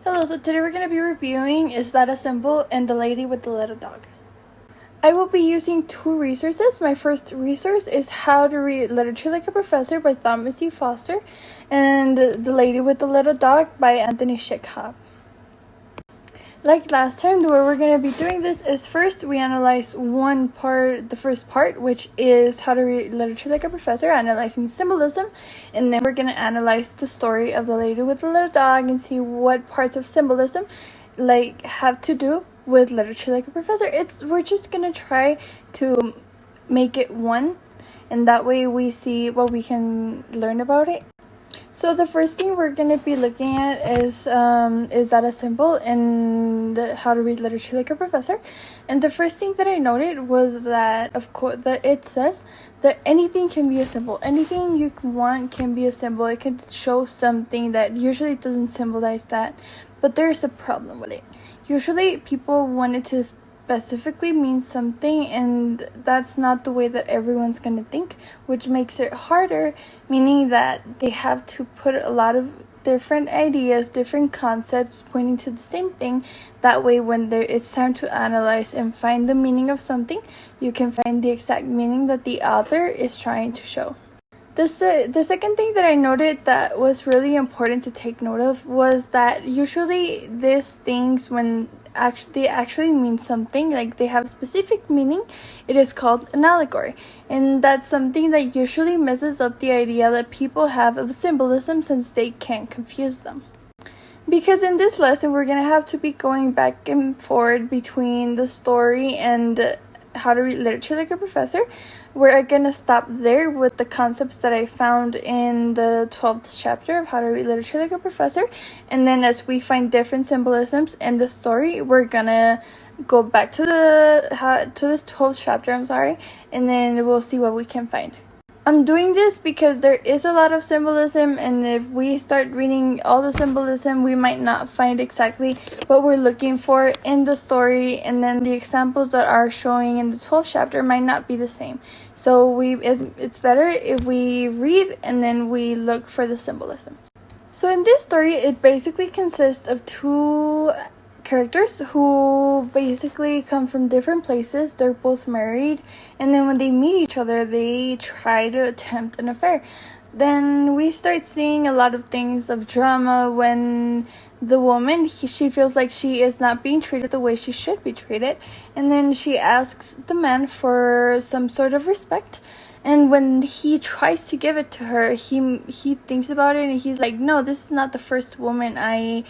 Hello, so today we're going to be reviewing Is That a Symbol and The Lady with the Little Dog. I will be using two resources. My first resource is How to Read Literature Like a Professor by Thomas E. Foster and The Lady with the Little Dog by Anthony Shikha. Like last time, the way we're going to be doing this is first we analyze the first part, which is How to Read Literature Like a Professor, analyzing symbolism, and then we're going to analyze the story of the Lady with the Little Dog and see what parts of symbolism have to do with Literature Like a Professor. We're just going to try to make it one, and that way we see what we can learn about it. So the first thing we're going to be looking at is that a symbol and How to Read Literature Like a Professor. And the first thing that I noted was that, of course, that it says that anything can be a symbol. Anything you want can be a symbol. It can show something that usually doesn't symbolize that, but there's a problem with it. Usually people want it to specifically means something, and that's not the way that everyone's going to think, which makes it harder, meaning that they have to put a lot of different ideas, different concepts pointing to the same thing. That way when it's time to analyze and find the meaning of something, you can find the exact meaning that the author is trying to show. The second thing that I noted that was really important to take note of was that usually these things, when they actually mean something, like they have a specific meaning, it is called an allegory. And that's something that usually messes up the idea that people have of symbolism, since they can't confuse them. Because in this lesson, we're going to have to be going back and forth between the story and How to Read Literature Like a Professor. We're going to stop there with the concepts that I found in the 12th chapter of How to Read Literature Like a Professor. And then as we find different symbolisms in the story, we're going to go back to this 12th chapter, and then we'll see what we can find. I'm doing this because there is a lot of symbolism, and if we start reading all the symbolism, we might not find exactly what we're looking for in the story, and then the examples that are showing in the 12th chapter might not be the same. So it's better if we read and then we look for the symbolism. So in this story, it basically consists of two characters who basically come from different places. They're both married, and then when they meet each other, they try to attempt an affair. Then we start seeing a lot of things of drama when the woman, she feels like she is not being treated the way she should be treated, and then she asks the man for some sort of respect. And when he tries to give it to her, he thinks about it, and he's like, no, this is not the first woman I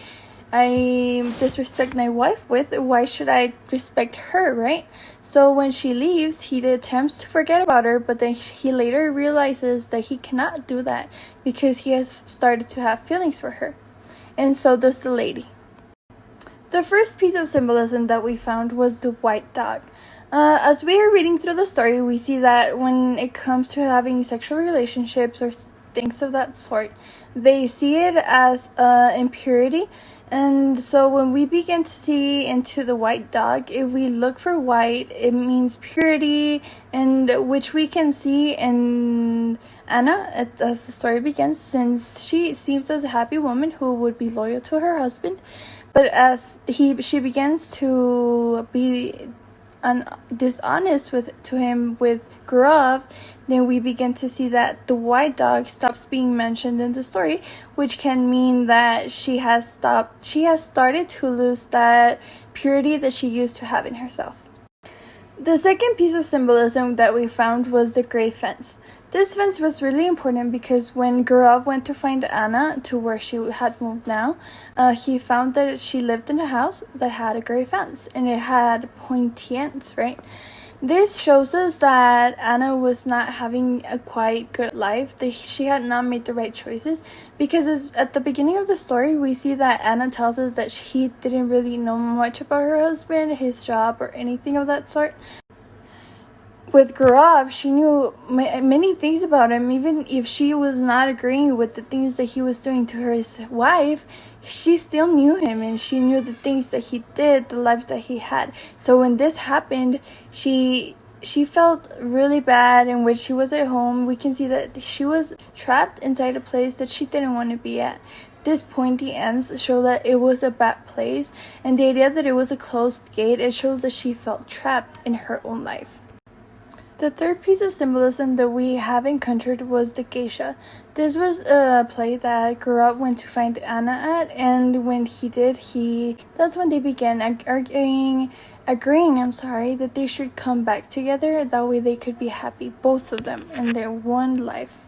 disrespect my wife with. Why should I respect her, right? So when she leaves, he attempts to forget about her, but then he later realizes that he cannot do that because he has started to have feelings for her. And so does the lady. The first piece of symbolism that we found was the white dog. As we are reading through the story, we see that when it comes to having sexual relationships or things of that sort, they see it as impurity. And so when we begin to see into the white dog, if we look for white, it means purity, and which we can see in Anna as the story begins, since she seems as a happy woman who would be loyal to her husband. But as she begins to be dishonest to him with Gurav, then we begin to see that the white dog stops being mentioned in the story, which can mean that she has started to lose that purity that she used to have in herself. The second piece of symbolism that we found was the gray fence. This fence was really important because when Gurav went to find Anna to where she had moved now, he found that she lived in a house that had a gray fence, and it had pointy ends, right? This shows us that Anna was not having a quite good life, that she had not made the right choices, because at the beginning of the story, we see that Anna tells us that she didn't really know much about her husband, his job, or anything of that sort. With Gurav, she knew many things about him. Even if she was not agreeing with the things that he was doing to his wife, she still knew him, and she knew the things that he did, the life that he had. So when this happened, she felt really bad, and when she was at home, we can see that she was trapped inside a place that she didn't want to be at. these pointy ends show that it was a bad place, and the idea that it was a closed gate, it shows that she felt trapped in her own life. The third piece of symbolism that we have encountered was the geisha. This was a play that Gurav went to find Anna at, and when he did, that's when they began agreeing, that they should come back together. That way they could be happy, both of them, in their one life.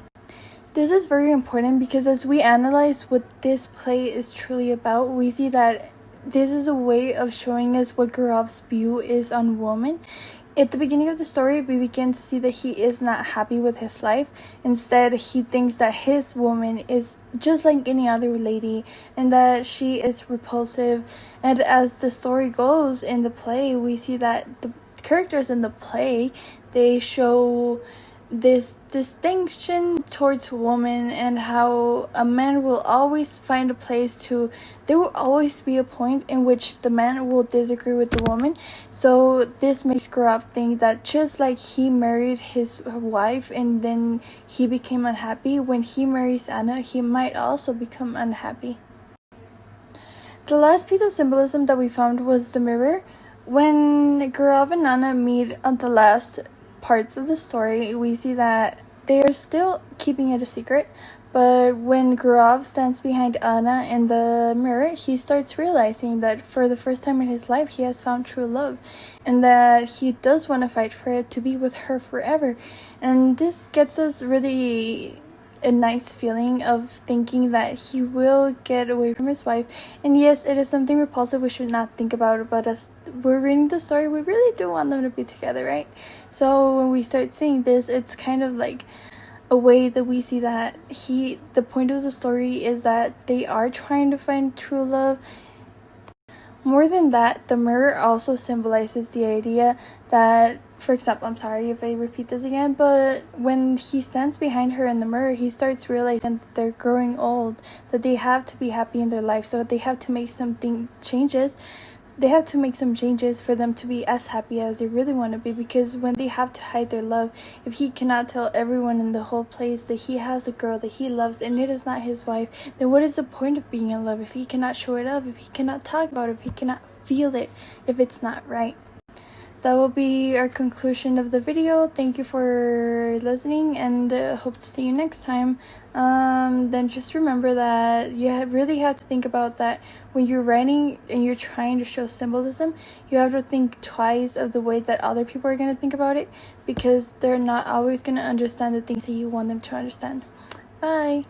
This is very important because as we analyze what this play is truly about, we see that this is a way of showing us what Gurav's view is on women. At the beginning of the story, we begin to see that he is not happy with his life. Instead, he thinks that his woman is just like any other lady and that she is repulsive. And as the story goes in the play, we see that the characters in the play, they show this distinction towards women and how a man will always find a place to, there will always be a point in which the man will disagree with the woman. So this makes Gurav think that just like he married his wife and then he became unhappy, when he marries Anna, he might also become unhappy. The last piece of symbolism that we found was the mirror. When Gurav and Anna meet on the last parts of the story, we see that they are still keeping it a secret, but when Gurav stands behind Anna in the mirror, he starts realizing that for the first time in his life he has found true love and that he does want to fight for it, to be with her forever. And this gets us really a nice feeling of thinking that he will get away from his wife. And yes, it is something repulsive we should not think about, but as we're reading the story, we really do want them to be together, right? So when we start seeing this, it's kind of like a way that we see that the point of the story is that they are trying to find true love. More than that, the mirror also symbolizes the idea that, for example, I'm sorry if I repeat this again, but when he stands behind her in the mirror, he starts realizing that they're growing old, that they have to be happy in their life, so they have to make some changes for them to be as happy as they really want to be. Because when they have to hide their love, if he cannot tell everyone in the whole place that he has a girl that he loves and it is not his wife, then what is the point of being in love if he cannot show it up, if he cannot talk about it, if he cannot feel it, if it's not right? That will be our conclusion of the video. Thank you for listening, and hope to see you next time. Then just remember that you really have to think about that when you're writing and you're trying to show symbolism. You have to think twice of the way that other people are going to think about it, because they're not always going to understand the things that you want them to understand. Bye!